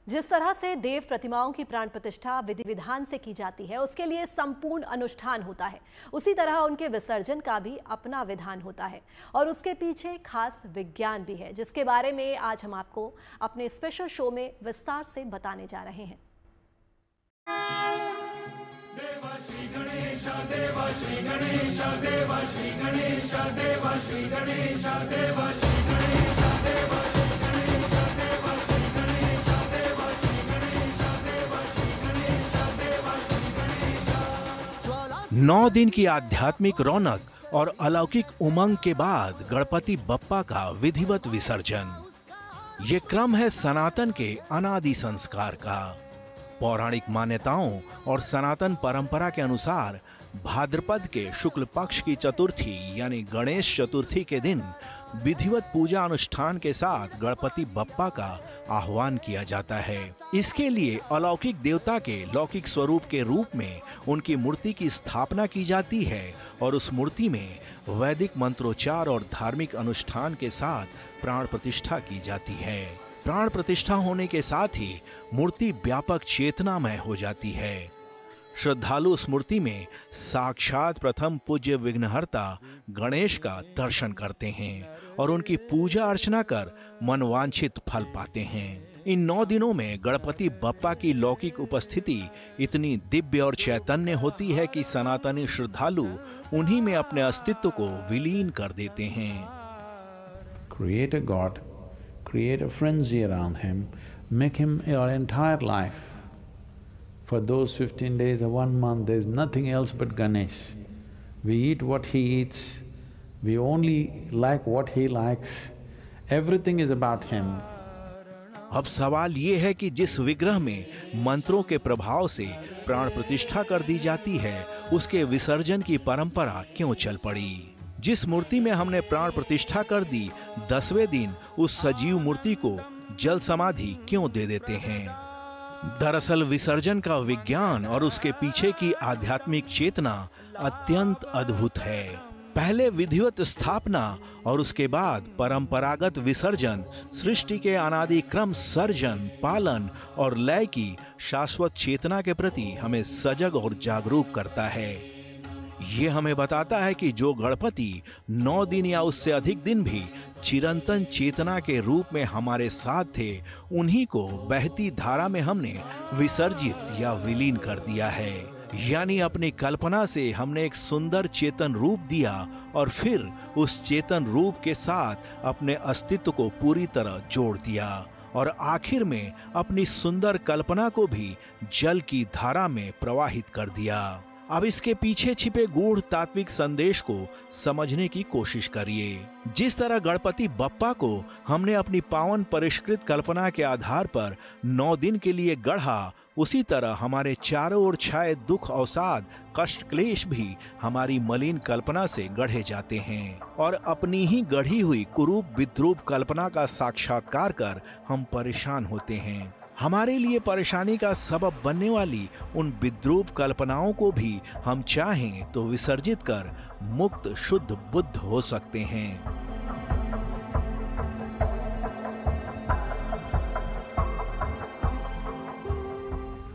जिस तरह से देव प्रतिमाओं की प्राण प्रतिष्ठा विधि विधान से की जाती है, उसके लिए संपूर्ण अनुष्ठान होता है। उसी तरह उनके विसर्जन का भी अपना विधान होता है और उसके पीछे खास विज्ञान भी है, जिसके बारे में आज हम आपको अपने स्पेशल शो में विस्तार से बताने जा रहे हैं। देवा श्री गणेश देवा श्री गणेश देवा श्री गणेश देवा श्री गणेश देवा श्री गणेश देवा श्री गणेश देवा श्री गणेश देवा श्री गणेश देवा श्री गणेश देवा श्री गणेश। 9 दिन की आध्यात्मिक रौनक और अलौकिक उमंग के बाद गणपति बप्पा का विधिवत विसर्जन। ये क्रम है सनातन के अनादि संस्कार का। पौराणिक मान्यताओं और सनातन परंपरा के अनुसार भाद्रपद के शुक्ल पक्ष की चतुर्थी यानी गणेश चतुर्थी के दिन विधिवत पूजा अनुष्ठान के साथ गणपति बप्पा का आह्वान किया जाता है। इसके लिए अलौकिक देवता के लौकिक स्वरूप के रूप में उनकी मूर्ति की स्थापना की जाती है और उस मूर्ति में वैदिक मंत्रोच्चार और धार्मिक अनुष्ठान के साथ प्राण प्रतिष्ठा की जाती है। प्राण प्रतिष्ठा होने के साथ ही मूर्ति व्यापक चेतनामय हो जाती है। श्रद्धालु उस मूर्ति में साक्षात प्रथम पूज्य विघ्नहर्ता गणेश का दर्शन करते हैं और उनकी पूजा अर्चना कर मनवांछित फल पाते हैं। इन 9 दिनों में गणपति बप्पा की लौकिक उपस्थिति इतनी दिव्य और चैतन्य होती है कि सनातनी श्रद्धालु उन्हीं में अपने अस्तित्व को विलीन कर देते हैं। Create a God, create a frenzy around him, make him your entire life. For those 15 days or 1 month, there's nothing else but Ganesh. We eat what he eats, we only like what he likes, everything is about him. अब सवाल ये है कि जिस विग्रह में मंत्रों के प्रभाव से प्राण प्रतिष्ठा कर दी जाती है, उसके विसर्जन की परंपरा क्यों चल पड़ी? जिस मूर्ति में हमने प्राण प्रतिष्ठा कर दी, 10वें दिन उस सजीव मूर्ति को जल समाधि क्यों दे देते हैं? दरअसल विसर्जन का विज्ञान और उसके पीछे की आध्यात्मिक चेतना अत्यंत अद्भुत है। पहले विधिवत स्थापना और उसके बाद परंपरागत विसर्जन सृष्टि के अनादि क्रम सर्जन, पालन और लय की शाश्वत चेतना के प्रति हमें सजग और जागरूक करता है। ये हमें बताता है कि जो गणपति 9 दिन या उससे अधिक दिन भी चिरंतन चेतना के रूप में हमारे साथ थे, उन्हीं को बहती धारा में हमने विसर्जित या विलीन कर दिया है। यानी अपनी कल्पना से हमने एक सुंदर चेतन रूप दिया और फिर उस चेतन रूप के साथ अपने अस्तित्व को पूरी तरह जोड़ दिया और आखिर में अपनी सुंदर कल्पना को भी जल की धारा में प्रवाहित कर दिया। अब इसके पीछे छिपे गूढ़ तात्विक संदेश को समझने की कोशिश करिए। जिस तरह गणपति बप्पा को हमने अपनी पावन परिष्कृत कल्पना के आधार पर 9 दिन के लिए गढ़ा, उसी तरह हमारे चारों ओर छाए दुख, अवसाद, कष्ट, क्लेश भी हमारी मलिन कल्पना से गढ़े जाते हैं और अपनी ही गढ़ी हुई कुरूप विद्रूप कल्पना का साक्षात्कार कर हम परेशान होते हैं। हमारे लिए परेशानी का सबब बनने वाली उन विद्रूप कल्पनाओं को भी हम चाहें तो विसर्जित कर मुक्त शुद्ध बुद्ध हो सकते हैं।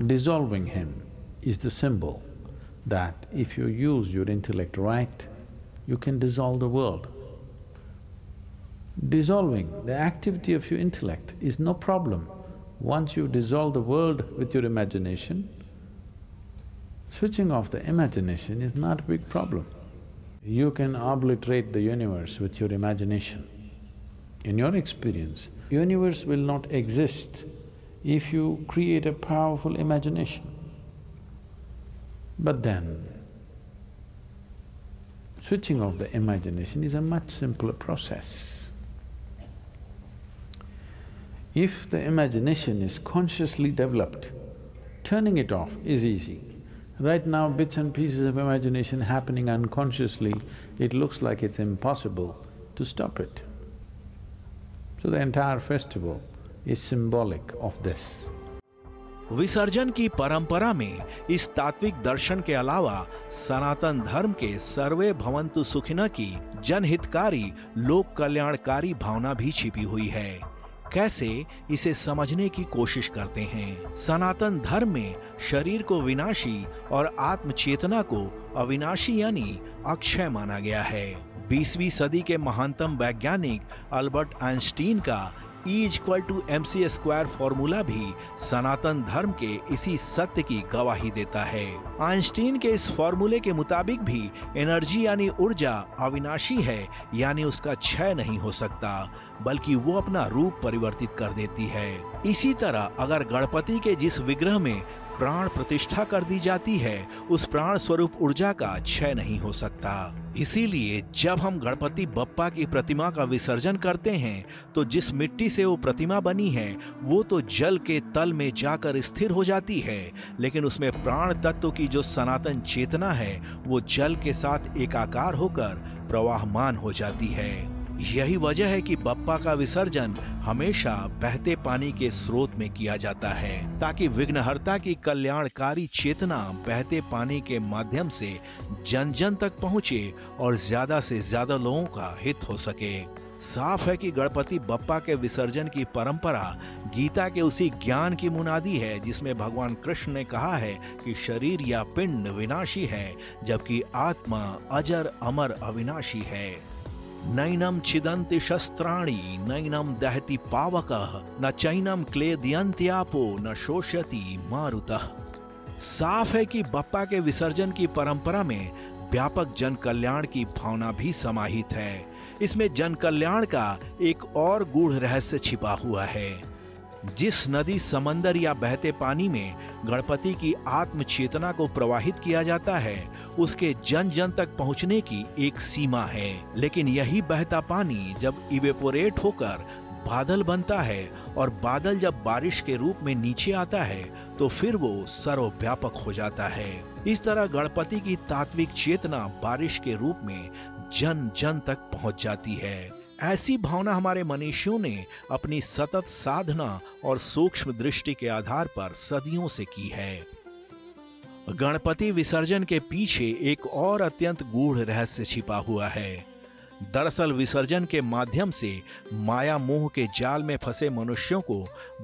Dissolving him is the symbol that if you use your intellect right, you can dissolve the world. Dissolving the activity of your intellect is no problem. Once you dissolve the world with your imagination, switching off the imagination is not a big problem. You can obliterate the universe with your imagination. In your experience, universe will not exist if you create a powerful imagination. But then, switching off the imagination is a much simpler process. If the imagination is consciously developed, turning it off is easy. Right now, bits and pieces of imagination happening unconsciously, it looks like it's impossible to stop it. So the entire festival is symbolic of this. विसर्जन की परंपरा में इस तात्विक दर्शन के अलावा सनातन धर्म के सर्वे भवन्तु सुखिनः की जनहितकारी, लोक कल्याणकारी भावना भी छिपी हुई है। कैसे, इसे समझने की कोशिश करते हैं। सनातन धर्म में शरीर को विनाशी और आत्म चेतना को अविनाशी यानी अक्षय माना गया है। 20वीं सदी के महानतम वैज्ञानिक अल्बर्ट आइंस्टीन का E=mc² फॉर्मूला भी सनातन धर्म के इसी सत्य की गवाही देता है। आइंस्टीन के इस फॉर्मूले के मुताबिक भी एनर्जी यानी ऊर्जा अविनाशी है, यानी उसका क्षय नहीं हो सकता, बल्कि वो अपना रूप परिवर्तित कर देती है। इसी तरह अगर गणपति के जिस विग्रह में प्राण प्रतिष्ठा कर दी जाती है, उस प्राण स्वरूप ऊर्जा का क्षय नहीं हो सकता। इसीलिए जब हम गणपति बप्पा की प्रतिमा का विसर्जन करते हैं, तो जिस मिट्टी से वो प्रतिमा बनी है वो तो जल के तल में जाकर स्थिर हो जाती है, लेकिन उसमें प्राण तत्व की जो सनातन चेतना है वो जल के साथ एकाकार होकर प्रवाहमान हो जाती है। यही वजह है कि बप्पा का विसर्जन हमेशा बहते पानी के स्रोत में किया जाता है, ताकि विघ्नहर्ता की कल्याणकारी चेतना बहते पानी के माध्यम से जन जन तक पहुँचे और ज्यादा से ज्यादा लोगों का हित हो सके। साफ है कि गणपति बप्पा के विसर्जन की परंपरा गीता के उसी ज्ञान की मुनादी है जिसमें भगवान कृष्ण ने कहा है कि शरीर या पिंड विनाशी है, जबकि आत्मा अजर अमर अविनाशी है। नैनम छिदन्ति शस्त्राणि नैनम दहति पावकः न चैनम क्लेदयन्त्यापो न शोषयति मारुतः। साफ है कि बप्पा के विसर्जन की परंपरा में व्यापक जन कल्याण की भावना भी समाहित है। इसमें जन कल्याण का एक और गूढ़ रहस्य छिपा हुआ है। जिस नदी, समंदर या बहते पानी में गणपति की आत्म चेतना को प्रवाहित किया जाता है, उसके जन जन तक पहुंचने की एक सीमा है। लेकिन यही बहता पानी जब इवेपोरेट होकर बादल बनता है और बादल जब बारिश के रूप में नीचे आता है, तो फिर वो सर्वव्यापक हो जाता है। इस तरह गणपति की तात्विक चेतना बारिश के रूप में जन जन तक पहुंच जाती है। ऐसी भावना हमारे मनीषियों ने अपनी सतत साधना और सूक्ष्म दृष्टि के आधार पर सदियों से की है। गणपति विसर्जन के पीछे एक और अत्यंत गूढ़ रहस्य छिपा हुआ है। दरअसल विसर्जन के माध्यम से माया मोह के जाल में फंसे मनुष्यों को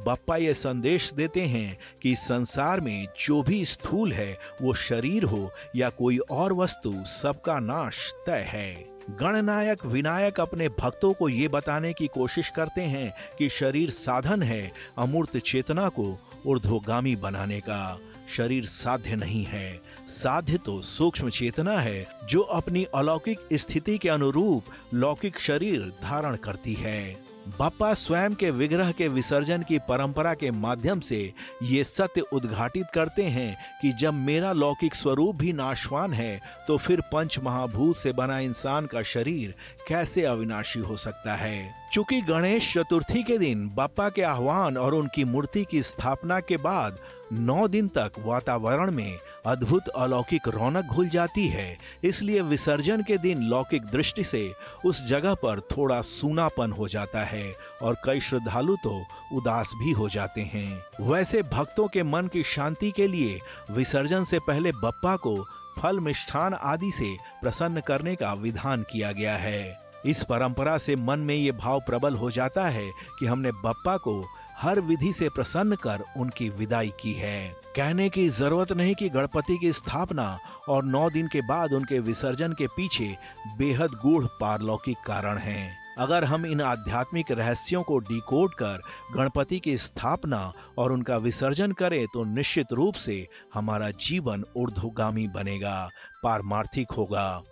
बप्पा ये संदेश देते हैं कि संसार में जो भी स्थूल है, वो शरीर हो या कोई और वस्तु, सबका नाश तय है। गणनायक विनायक अपने भक्तों को ये बताने की कोशिश करते हैं कि शरीर साधन है अमूर्त चेतना को ऊर्ध्वगामी बनाने का। शरीर साध्य नहीं है, साध्य तो सूक्ष्म चेतना है जो अपनी अलौकिक स्थिति के अनुरूप लौकिक शरीर धारण करती है। बप्पा स्वयं के विग्रह के विसर्जन की परंपरा के माध्यम से ये सत्य उद्घाटित करते हैं कि जब मेरा लौकिक स्वरूप भी नाशवान है, तो फिर पंच महाभूत से बना इंसान का शरीर कैसे अविनाशी हो सकता है। चूंकि गणेश चतुर्थी के दिन बप्पा के आह्वान और उनकी मूर्ति की स्थापना के बाद 9 दिन तक वातावरण में अद्भुत अलौकिक रौनक घुल जाती है, इसलिए विसर्जन के दिन लौकिक दृष्टि से उस जगह पर थोड़ा सूनापन हो जाता है और कई श्रद्धालु तो उदास भी हो जाते हैं। वैसे भक्तों के मन की शांति के लिए विसर्जन से पहले बप्पा को फल मिष्ठान आदि से प्रसन्न करने का विधान किया गया है। इस परंपरा से मन में ये भाव प्रबल हो जाता है कि हमने बप्पा को हर विधि से प्रसन्न कर उनकी विदाई की है। कहने की जरूरत नहीं कि गणपति की स्थापना और 9 दिन के बाद उनके विसर्जन के पीछे बेहद गूढ़ पारलौकिक कारण हैं। अगर हम इन आध्यात्मिक रहस्यों को डिकोड कर गणपति की स्थापना और उनका विसर्जन करें, तो निश्चित रूप से हमारा जीवन ऊर्ध्वगामी बनेगा, पारमार्थिक होगा।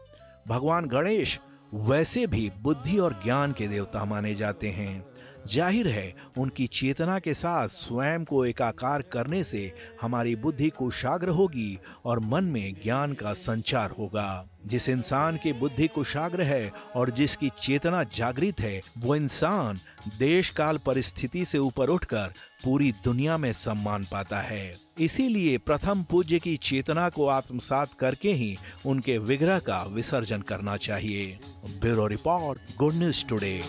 भगवान गणेश वैसे भी बुद्धि और ज्ञान के देवता माने जाते हैं। जाहिर है उनकी चेतना के साथ स्वयं को एकाकार करने से हमारी बुद्धि कुशाग्र होगी और मन में ज्ञान का संचार होगा। जिस इंसान की बुद्धि कुशाग्र है और जिसकी चेतना जागृत है, वो इंसान देश काल परिस्थिति से ऊपर उठकर पूरी दुनिया में सम्मान पाता है। इसीलिए प्रथम पूज्य की चेतना को आत्मसात करके ही उनके विग्रह का विसर्जन करना चाहिए। Bureau report, good news today.